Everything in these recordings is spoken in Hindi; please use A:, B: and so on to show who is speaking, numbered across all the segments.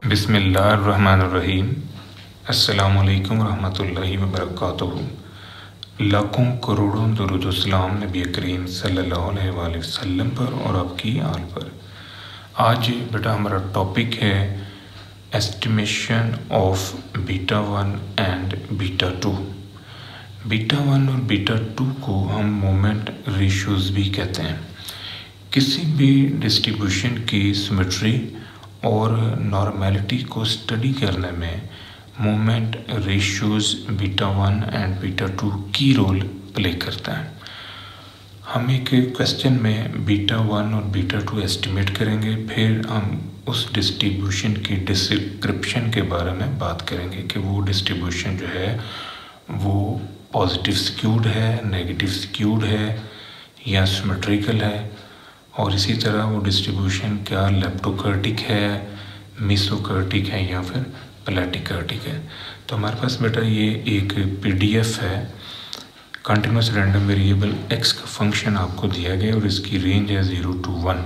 A: बिस्मिल्लाहिर्रहमानिर्रहीम। अस्सलामुअलैकुम रहमतुल्लाहि व बरकातुहू। लाखों करोड़ों दुरूद व सलाम नबी करीम सल्लल्लाहु अलैहि वसल्लम पर और आपकी आल पर। आज बेटा हमारा टॉपिक है estimation of beta 1 and beta 2। Beta 1 और बीटा 2 को हम मोमेंट रेशियोज भी कहते हैं। किसी भी डिस्ट्रीब्यूशन की सिमेट्री और नॉर्मेलिटी को स्टडी करने में moment ratios beta 1 and beta 2 की रोल प्ले करता है। हम एक क्वेश्चन में बीटा 1 और बीटा 2 एस्टिमेट करेंगे, फिर हम उस डिस्ट्रीब्यूशन की डिस्क्रिप्शन के बारे में बात करेंगे कि वो डिस्ट्रीब्यूशन जो है वो पॉजिटिव स्क्यूड है, नेगेटिव स्क्यूड है या सिमेट्रिकल है, और इसी तरह वो डिस्ट्रीब्यूशन क्या लेप्टोकर्टिक है, मेसोकर्टिक है या फिर प्लेटिकर्टिक है। तो हमारे पास बेटा ये एक पीडीएफ है, कंटिन्यूस रैंडम वेरिएबल एक्स का फंक्शन आपको दिया गया और इसकी रेंज है 0 to 1।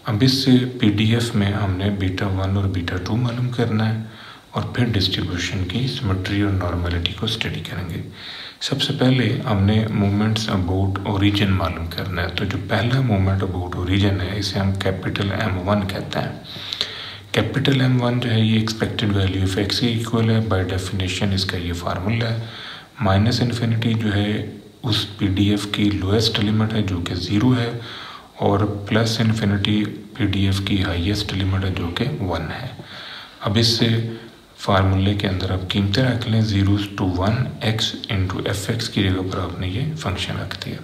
A: अब इस पीडीएफ में हमने बीटा 1 और बीटा 2 मालूम करना है और फिर डिस्ट्रीब्यूशन की सिमेट्री और नॉर्मेलिटी को स्टडी करेंगे। सबसे पहले हमने मोमेंट्स अबाउट ओरिजिन मालूम करना है। तो जो पहला मोमेंट अबाउट ओरिजिन है इसे हम कैपिटल M1 कहते हैं। कैपिटल M1 जो है ये एक्सपेक्टेड वैल्यू ऑफ एक्स के इक्वल है। बाय डेफिनेशन इसका ये फार्मूला है। माइनस इन्फिनिटी जो है उस पीडीएफ की लोएस्ट लिमिट है जो कि 0 है, और प्लस इन्फिनिटी पीडीएफ की हाईएस्ट लिमिट है जो कि 1 है। अब इससे फार्मूले के अंदर आप कीमतें रख लें 0 to 1 x into F x की जगह पर आपने ये फंक्शन रख दिया।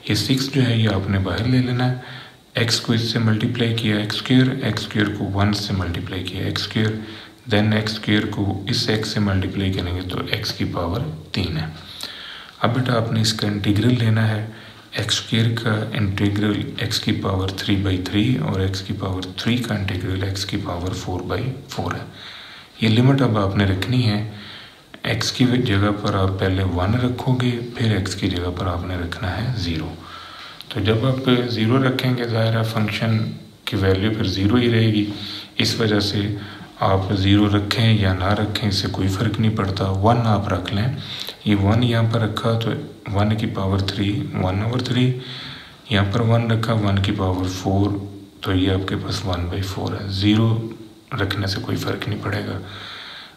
A: ये 6 जो है ये आपने बाहर ले लेना है। x को इससे मल्टीप्लाई किया x स्क्वायर को 1 से मल्टीप्लाई किया x square, then x square को इस x से मल्टीप्लाई करेंगे तो x की पावर 3 है। अब बेटा आपने इसका इंटीग्रल लेना है। x स्क्वायर का इंटीग्रल x की पावर 3/3 और x की पावर 3 का इंटीग्रल x की पावर 4/4 है। ये लिमिट अब आपने रखनी है। x की जगह पर आप पहले 1 रखोगे, फिर x की जगह पर आपने रखना है 0। तो जब आप 0 रखेंगे ज़ाहिर है फंक्शन की वैल्यू फिर 0 ही रहेगी। इस वजह से आप 0 रखें या ना रखें इससे कोई फ़र्क नहीं पड़ता। 1 आप रख लें। ये 1 यहाँ पर रखा तो 1 की पावर 3 1/3, यहाँ पर 1 रखा 1 की पावर 4 तो ये आपके पास 1/4 है। 0 रखने से कोई फ़र्क नहीं पड़ेगा।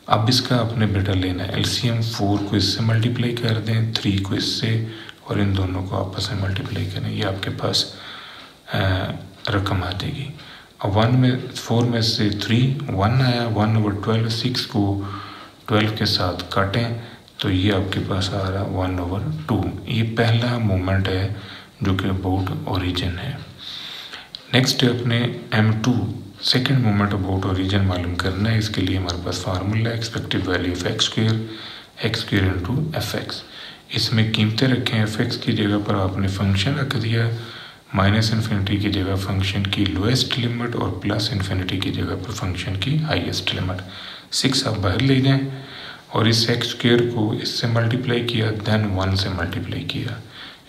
A: अब इसका आपने बेटा लेना है एलसीएम। 4 को इससे मल्टीप्लाई कर दें, 3 को इससे, और इन दोनों को आपस में मल्टीप्लाई करें, ये आपके पास रकम आ जाएगी। अब 4 में से 3 1 आया, 1/12। 6 को 12 के साथ काटें तो ये आपके पास आ रहा 1/2। ये पहला मोमेंट है जो कि अबाउट ओरिजिन है। नेक्स्ट अपने M2 second moment about origin मालूम करना है। इसके लिए हमारे पास फार्मूला है expected value of x square into F x. इसमें कीमतें रखें। एफ एक्स की जगह पर आपने फंक्शन रख दिया, माइनस इन्फिनिटी की जगह फंक्शन की लोएस्ट लिमिट और प्लस इन्फिनिटी की जगह पर फंक्शन की हाईएस्ट लिमिट। 6 आप बाहर ले जाएं और इस एक्स स्क्वायर को इससे मल्टीप्लाई किया, देन 1 से मल्टीप्लाई किया,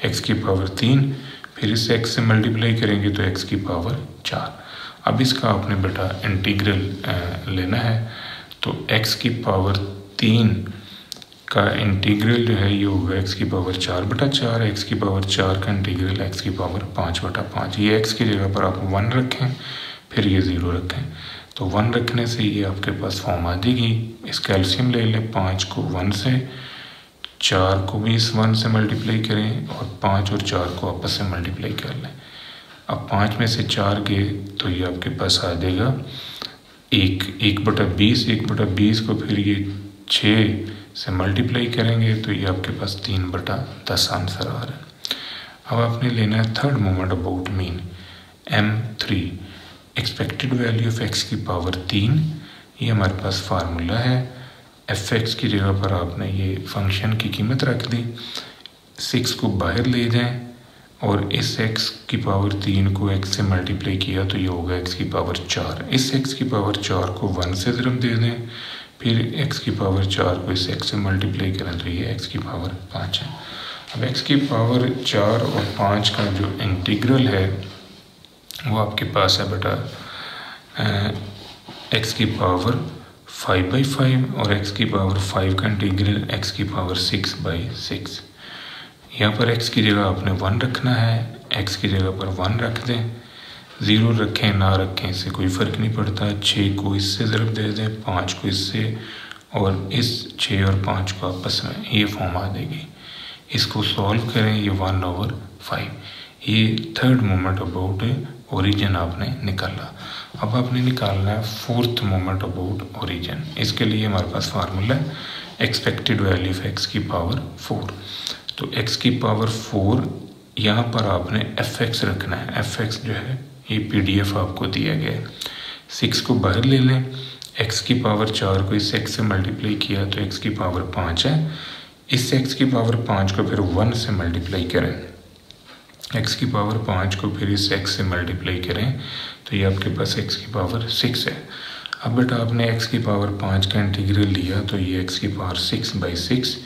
A: एक्स की पावर 3, फिर इस एक्स से मल्टीप्लाई करेंगे तो एक्स की पावर 4। अब इसका आपने बेटा इंटीग्रल लेना है। तो x की पावर 3 का इंटीग्रल जो है ये होगा x की पावर 4/4। x की पावर 4 का इंटीग्रल x की पावर 5/5। ये x की जगह पर आप 1 रखें, फिर ये 0 रखें। तो 1 रखने से ये आपके पास फॉर्म आ जाएगी। इसका एलसीएम ले लें। 5 को 1 से, 4 को भी इस 1 से मल्टीप्लाई करें और 5 और 4 को आपस से मल्टीप्लाई कर लें। अब 5 में से 4 गए तो ये आपके पास आ जाएगा 1/20। 1/20 को फिर ये 6 से मल्टीप्लाई करेंगे तो ये आपके पास 3/10 आंसर आ रहा है। अब आपने लेना है third moment about mean M3 expected value of x की पावर 3। ये हमारे पास फार्मूला है। एफ एक्स की जगह पर आपने ये फंक्शन की कीमत रख दी। 6 को बाहर ले जाएं और इस x की पावर 3 को x से मल्टीप्लाई किया तो ये होगा x की पावर 4। इस x की पावर 4 को 1 से ज़रब दे दें, फिर x की पावर 4 को इस x से मल्टीप्लाई करें तो ये x की पावर 5 है। अब x की पावर 4 और 5 का जो इंटीग्रल है वो आपके पास है बेटा एक्स की पावर 5/5 और एक्स की पावर 5 का इंटीग्रल एक्स की पावर 6/6। यहाँ पर एक्स की जगह आपने 1 रखना है, एक्स की जगह पर 1 रख दें, 0 रखें ना रखें इससे कोई फ़र्क नहीं पड़ता। 6 को इससे ज़रब दे दें, 5 को इससे, और इस 6 और 5 को आपस में ये फॉर्म आ देगी। इसको सॉल्व करें, ये 1/5। ये थर्ड मोमेंट अबाउट ओरिजिन आपने निकाला। अब आपने निकालना है फोर्थ मोमेंट अबाउट ओरिजिन। इसके लिए हमारे पास फार्मूला है एक्सपेक्टेड वैल्यू ऑफ एक्स की पावर 4। तो एक्स की पावर 4 यहाँ पर आपने एफ एक्स रखना है। एफ एक्स जो है ये PDF आपको दिया गया है। 6 को बाहर ले लें, एक्स की पावर 4 को इस एक्स से मल्टीप्लाई किया तो एक्स की पावर 5 है। इस एक्स की पावर 5 को फिर 1 से मल्टीप्लाई करें, एक्स की पावर 5 को फिर इस एक्स से मल्टीप्लाई करें तो ये आपके पास एक्स की पावर 6 है। अब बेटा आपने एक्स की पावर 5 का इंटीग्रल लिया तो ये एक्स की पावर 6/6,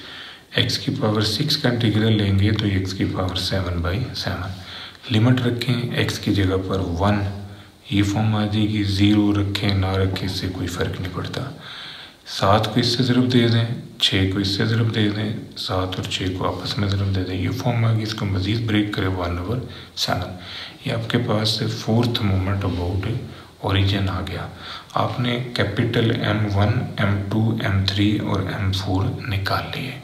A: एक्स की पावर 6 का इंटीग्रल लेंगे तो ये एक्स की पावर 7/7। लिमिट रखें, एक्स की जगह पर 1 ये फॉर्म आ जाएगी, 0 रखें ना रखें इससे कोई फ़र्क नहीं पड़ता। 7 को इससे ज़रब दे दें, 6 को इससे ज़रब दे दें, 7 और 6 को आपस में ज़रब दे दें, ये फॉर्म आ गई। इसको मज़ीद ब्रेक करें 1/7। ये आपके पास फोर्थ मोमेंट अबाउट ओरिजिन आ गया। आपने कैपिटल M1, M2, M3 और M4 निकाल लिए।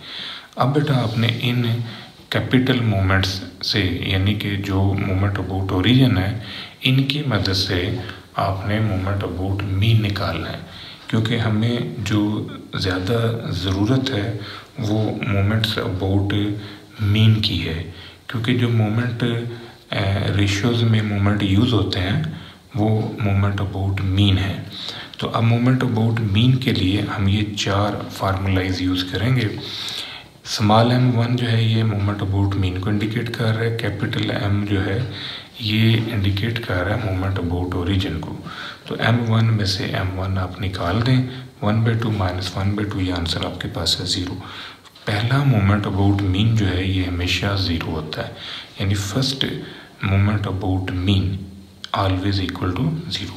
A: अब बेटा आपने इन कैपिटल मोमेंट्स से, यानी कि जो मोमेंट अबाउट ओरिजिन है, इनकी मदद से आपने मोमेंट अबाउट मीन निकालना है, क्योंकि हमें जो ज़्यादा ज़रूरत है वो मोमेंट्स अबाउट मीन की है, क्योंकि जो मोमेंट रेशियोज़ में मोमेंट यूज़ होते हैं वो मोमेंट अबाउट मीन है। तो अब मोमेंट अबाउट मीन के लिए हम ये 4 फार्मूलाइज यूज़ करेंगे। स्मॉल m1 जो है ये मोमेंट अबाउट मीन को इंडिकेट कर रहा है, कैपिटल M जो है ये इंडिकेट कर रहा है मोमेंट अबाउट ओरिजिन को। तो M1 में से M1 आप निकाल दें, 1/2 - 1/2, ये आंसर आपके पास है 0। पहला मोमेंट अबाउट मीन जो है ये हमेशा 0 होता है, यानी first moment about mean always equal to 0।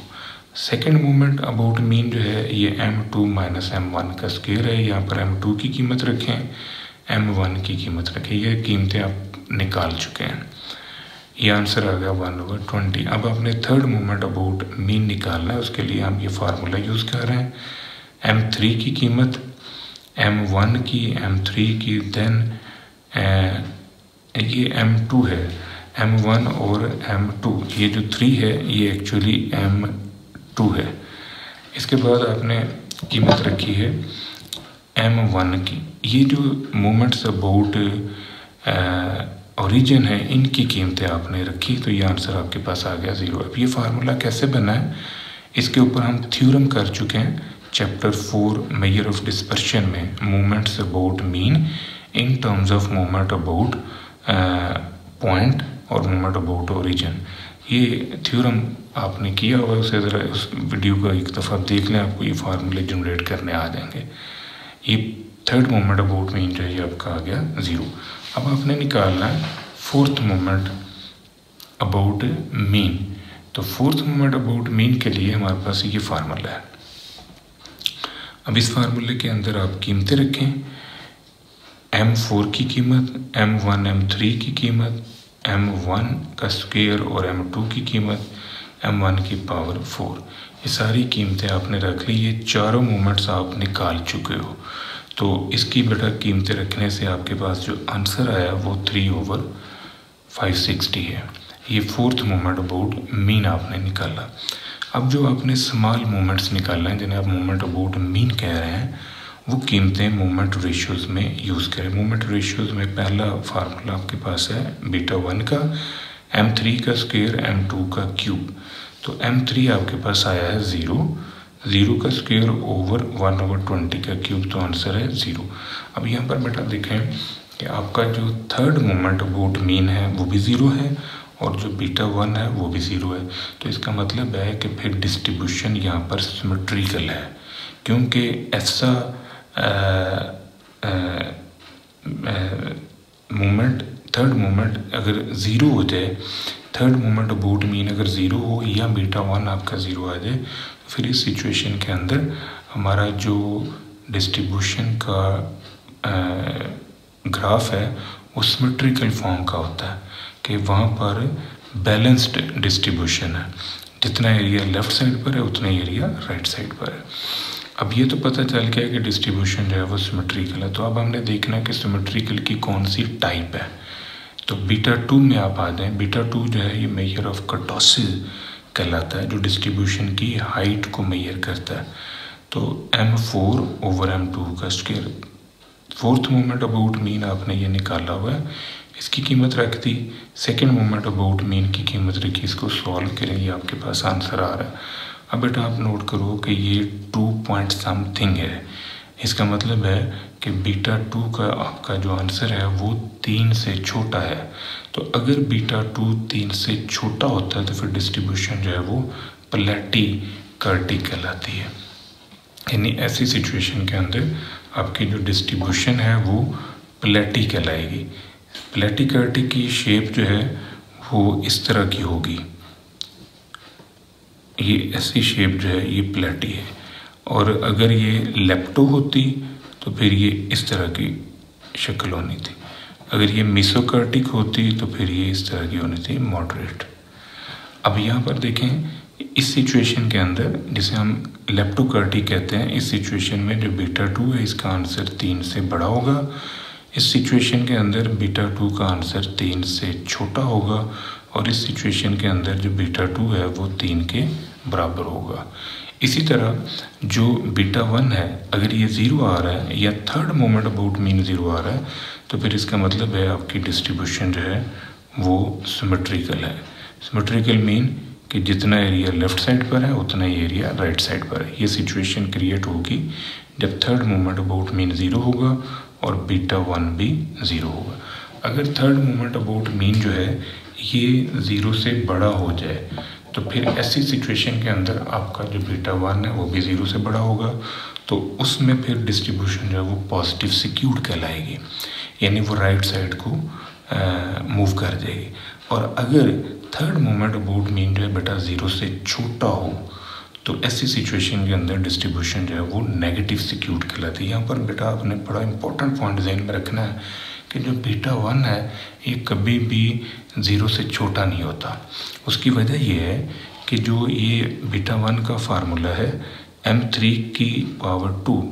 A: Second moment about mean जो है ये M2 - M1 का स्क्वायर है। यहाँ पर M2 की कीमत रखें, M1 की कीमत रखें, ये कीमतें आप निकाल चुके हैं। ये आंसर आ गया 1/20। अब आपने थर्ड मोमेंट अबाउट मीन निकालना है, उसके लिए हम ये फार्मूला यूज़ कर रहे हैं। M3 की कीमत M1 की, M3 की, देन ये M2 है, M1 और M2, ये जो 3 है ये एक्चुअली M2 है। इसके बाद आपने कीमत रखी है M1 की। ये जो मोमेंट्स अबाउट ओरिजिन है इनकी कीमतें आपने रखी, तो ये आंसर आपके पास आ गया 0। अब ये फार्मूला कैसे बना है इसके ऊपर हम थ्योरम कर चुके हैं चैप्टर 4 मेजर ऑफ डिस्पर्शन में, moments about mean in terms of moment about point और मोमेंट अबाउट ओरिजिन। ये थ्योरम आपने किया हुआ, उसे ज़रा उस वीडियो को एक दफ़ा देख लें, आपको ये फार्मूले जनरेट करने आ जाएंगे। ये थर्ड मोमेंट अबाउट मीन जो है ये आपका आ गया 0। अब आपने निकालना है फोर्थ मोमेंट अबाउट मीन। तो फोर्थ मोमेंट अबाउट मीन के लिए हमारे पास ये फार्मूला है। अब इस फार्मूले के अंदर आप कीमतें रखें, M4 की कीमत, M1 M3 की कीमत, M1 का स्क्वायर और M2 की कीमत, M1 की पावर 4, ये सारी कीमतें आपने रख ली। ये चारों मोमेंट्स आप निकाल चुके हो। तो इसकी बेटा कीमतें रखने से आपके पास जो आंसर आया वो 3/560 है। ये फोर्थ मोमेंट अबाउट मीन आपने निकाला। अब जो आपने स्मॉल मोमेंट्स निकालना है जिन्हें आप मोमेंट अबाउट मीन कह रहे हैं, वो कीमतें मोमेंट रेशियोज़ में यूज़ करें। मोमेंट रेशियोज़ में पहला फार्मूला आपके पास है β1 का, M3 का स्क्वायर, M2 का क्यूब। तो M3 आपके पास आया है 0, 0 का स्क्वायर ओवर 1/20 का क्यूब, तो आंसर है 0। अब यहाँ पर बेटा देखें कि आपका जो थर्ड मोमेंट अबाउट मीन है वो भी 0 है और जो β1 है वो भी 0 है। तो इसका मतलब है कि फिर डिस्ट्रीब्यूशन यहाँ पर सिमेट्रिकल है, क्योंकि ऐसा मोमेंट, थर्ड मोमेंट अगर 0 हो जाए थर्ड मोमेंट अबाउट मीन अगर ज़ीरो हो या बीटा वन आपका ज़ीरो आ जाए, तो फिर इस सिचुएशन के अंदर हमारा जो डिस्ट्रीब्यूशन का ग्राफ है वो सिमेट्रिकल फॉर्म का होता है कि वहाँ पर बैलेंस्ड डिस्ट्रीब्यूशन है, जितना एरिया लेफ़्ट साइड पर है उतना एरिया राइट साइड पर है। अब ये तो पता चल गया कि डिस्ट्रीब्यूशन जो है वो सिमेट्रिकल है, तो अब हमने देखना है कि सिमेट्रिकल की कौन सी टाइप है। तो बीटा टू में आप आ जाएँ। बीटा टू जो है ये मेजर ऑफ कर्टोसिस कहलाता है, जो डिस्ट्रीब्यूशन की हाइट को मेजर करता है। तो m4/m2 का square. Fourth moment about mean आपने ये निकाला हुआ है, इसकी कीमत रख दी। सेकंड मोमेंट अबाउट मीन की कीमत रखी, इसको सॉल्व करें, ये आपके पास आंसर आ रहा है। अब बेटा आप नोट करो कि ये 2 पॉइंट समथिंग है, इसका मतलब है कि बीटा टू का आपका जो आंसर है वो 3 से छोटा है। तो अगर बीटा टू 3 से छोटा होता है तो फिर डिस्ट्रीब्यूशन जो है वो प्लेटी-कर्टी कहलाती है। यानी ऐसी सिचुएशन के अंदर आपकी जो डिस्ट्रीब्यूशन है वो प्लेटी कहलाएगी। प्लेटी-कर्टी की शेप जो है वो इस तरह की होगी, ये ऐसी शेप जो है ये प्लेटी है। और अगर ये लेप्टो होती तो फिर ये इस तरह की शक्ल होनी थी। अगर ये मेसोकार्टिक होती तो फिर ये इस तरह की होनी थी, मॉडरेट। अब यहाँ पर देखें, इस सिचुएशन के अंदर जिसे हम लेप्टोकार्टिक कहते हैं, इस सिचुएशन में जो बीटा टू है इसका आंसर 3 से बड़ा होगा। इस सिचुएशन के अंदर बीटा टू का आंसर 3 से छोटा होगा, और इस सिचुएशन के अंदर जो बीटा टू है वो 3 के बराबर होगा। इसी तरह जो बीटा वन है, अगर ये 0 आ रहा है या थर्ड मोमेंट अबाउट मीन 0 आ रहा है, तो फिर इसका मतलब है आपकी डिस्ट्रीब्यूशन जो है वो सिमेट्रिकल है। सिमेट्रिकल मीन कि जितना एरिया लेफ़्ट साइड पर है उतना ही एरिया राइट साइड पर है। ये सिचुएशन क्रिएट होगी जब थर्ड मोमेंट अबाउट मीन 0 होगा और बीटा वन भी 0 होगा। अगर थर्ड मोमेंट अबाउट मीन जो है ये 0 से बड़ा हो जाए, तो फिर ऐसी सिचुएशन के अंदर आपका जो बीटा वन है वो भी 0 से बड़ा होगा, तो उसमें फिर डिस्ट्रीब्यूशन जो है वो पॉजिटिव स्क्यूड कहलाएगी, यानी वो राइट साइड को मूव कर जाएगी। और अगर थर्ड मोमेंट अबाउट मीन जो है बेटा 0 से छोटा हो, तो ऐसी सिचुएशन के अंदर डिस्ट्रीब्यूशन जो है वो नेगेटिव स्क्यूड कहलाती है। यहाँ पर बेटा आपने बड़ा इंपॉर्टेंट पॉइंट ध्यान में रखना है कि जो बीटा वन है ये कभी भी 0 से छोटा नहीं होता। उसकी वजह ये है कि जो ये बीटा वन का फार्मूला है m3 की पावर 2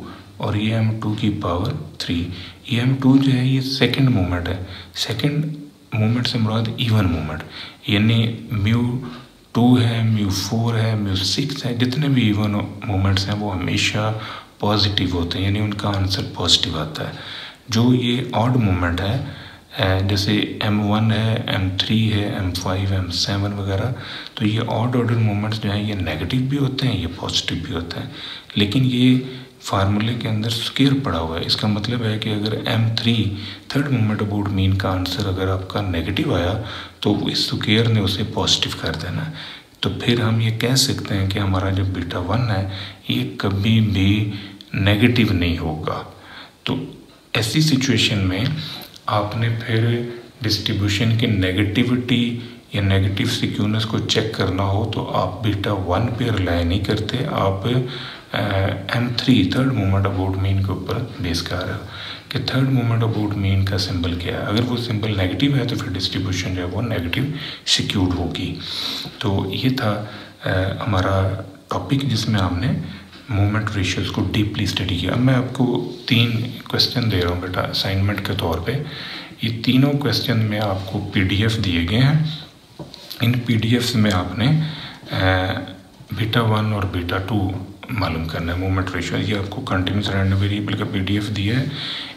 A: और ये m2 की पावर 3, ये m2 जो है ये सेकंड मोमेंट है। सेकंड मोमेंट से मुराद इवन मोमेंट, यानी μ2 है, μ4 है, μ6 है, जितने भी इवन मोमेंट्स हैं वो हमेशा पॉजिटिव होते हैं, यानी उनका आंसर पॉजिटिव आता है। जो ये ऑड मोमेंट है जैसे m1 है, m3 है, m5, m7 वगैरह, तो ये ऑड ऑर्डर मोमेंट्स जो हैं ये नेगेटिव भी होते हैं, ये पॉजिटिव भी होते हैं। लेकिन ये फार्मूले के अंदर स्क्वायर पड़ा हुआ है, इसका मतलब है कि अगर m3 third moment about mean का आंसर अगर आपका नेगेटिव आया तो इस स्क्वायर ने उसे पॉजिटिव कर देना। तो फिर हम ये कह सकते हैं कि हमारा जो बीटा वन है ये कभी भी नेगेटिव नहीं होगा। तो ऐसी सिचुएशन में आपने फिर डिस्ट्रीब्यूशन की नेगेटिविटी या नेगेटिव स्क्यूनेस को चेक करना हो तो आप बीटा वन पे रिलाई नहीं करते, आप m3 third moment about mean के ऊपर बेस कर रहे हो कि थर्ड मोमेंट अबाउट मीन का सिंबल क्या है। अगर वो सिंबल नेगेटिव है तो फिर डिस्ट्रीब्यूशन जो है वो नेगेटिव स्क्यूड होगी। तो ये था हमारा टॉपिक जिसमें हमने मोमेंट रेशियोज़ को डीपली स्टडी किया। अब मैं आपको 3 क्वेश्चन दे रहा हूँ बेटा असाइनमेंट के तौर पे। ये तीनों क्वेश्चन में आपको PDF दिए गए हैं। इन PDFs में आपने बीटा वन और बीटा टू मालूम करना है, मोमेंट रेशियो। ये आपको कंटिन्यूस रैंडम वेरिएबल का PDF दिया है।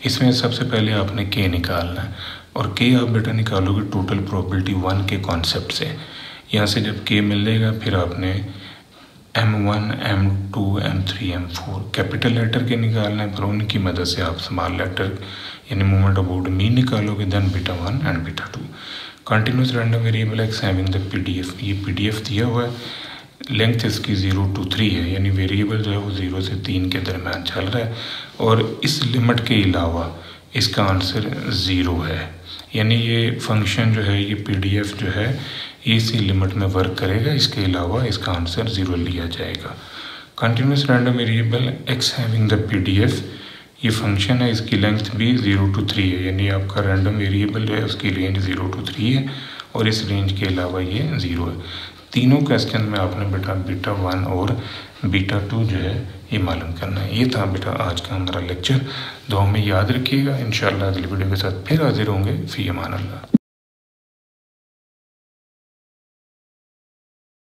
A: इसमें सबसे पहले आपने K निकालना है, और K आप बेटा निकालोगे टोटल प्रोबेबिलिटी 1 के कॉन्सेप्ट से। यहाँ से जब K मिल जाएगा फिर आपने m1, m2, m3, m4 capital letter के निकालना है, फिर उनकी मदद से आप स्मॉल लेटर यानी मोमेंट अबाउट मीन निकालोगे, then beta one and beta two. Continuous random variable X having the PDF, ये PDF दिया हुआ है। लेंथ इसकी 0 to 3 है, यानी वेरिएबल जो है वो 0 से 3 के दरम्यान चल रहा है, और इस लिमिट के अलावा इसका आंसर 0 है। यानी ये फंक्शन जो है ये PDF जो है इसी लिमिट में वर्क करेगा, इसके अलावा इसका आंसर 0 लिया जाएगा। Continuous random variable x having the PDF, ये फंक्शन है, इसकी लेंथ भी 0 to 3 है, यानी आपका रैंडम वेरिएबल जो है उसकी रेंज 0 to 3 है और इस रेंज के अलावा ये 0 है। तीनों क्वेश्चन में आपने बेटा बीटा 1 और बीटा 2 जो है ये मालूम करना है। ये था बेटा आज का हमारा लेक्चर, दुआ में याद रखिएगा। इंशाअल्लाह अगली वीडियो के साथ फिर हाजिर होंगे। फ़ी अमान अल्लाह।